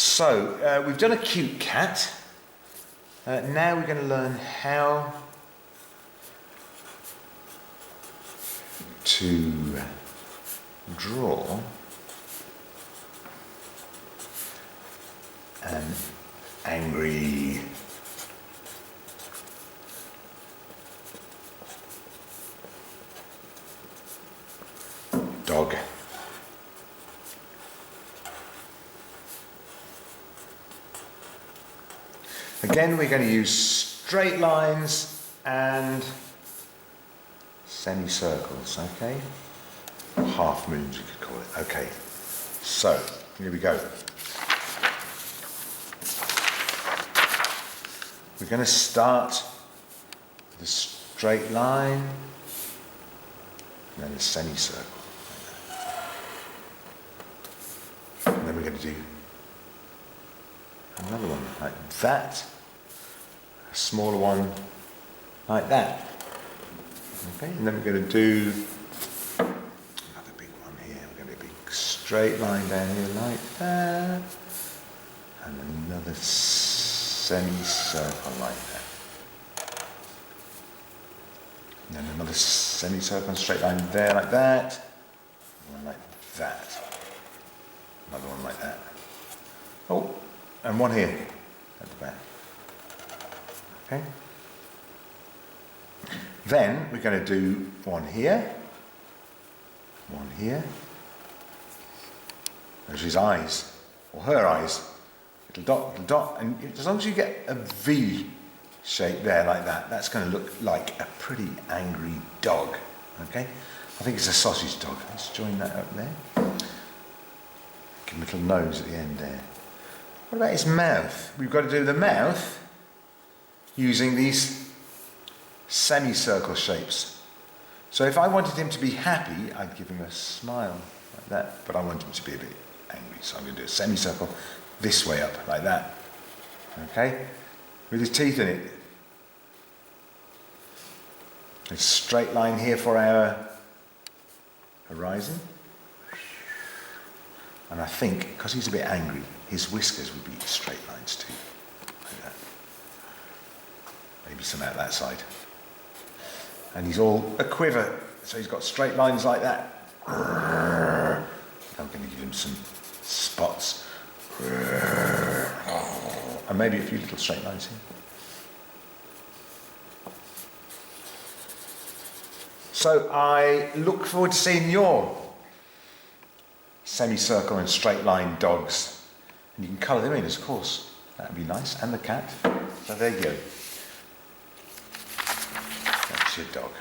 So, we've done a cute cat. Now we're going to learn how to draw an angry dog. Again, we're going to use straight lines and semicircles, okay? Half moons, you could call it. Okay, so here we go. We're going to start with a straight line and then a semicircle. And then we're going to do another one like that, a smaller one like that. Okay, and then we're going to do another big one here. We're going to do a big straight line down here like that, and another semicircle like that. And then another semicircle and straight line there like that, one like that, another one like that. Oh, and one here at the back. Okay. Then we're going to do one here, There's his eyes, or her eyes. Little dot, and as long as you get a V shape there like that, that's going to look like a pretty angry dog. Okay? I think it's a sausage dog. Let's join that up there. Give him a little nose at the end there. What about his mouth? We've got to do the mouth using these semicircle shapes. So if I wanted him to be happy, I'd give him a smile like that, but I want him to be a bit angry, so I'm going to do a semicircle this way up, like that. Okay? With his teeth in it. A straight line here for our horizon. And I think, because he's a bit angry, his whiskers would be straight lines too. Like that. Maybe some out that side. And he's all a quiver, so he's got straight lines like that. I'm going to give him some spots. And maybe a few little straight lines here. So I look forward to seeing your semicircle and straight line dogs. And you can colour them in, of course. That would be nice. And the cat. So there you go. That's your dog.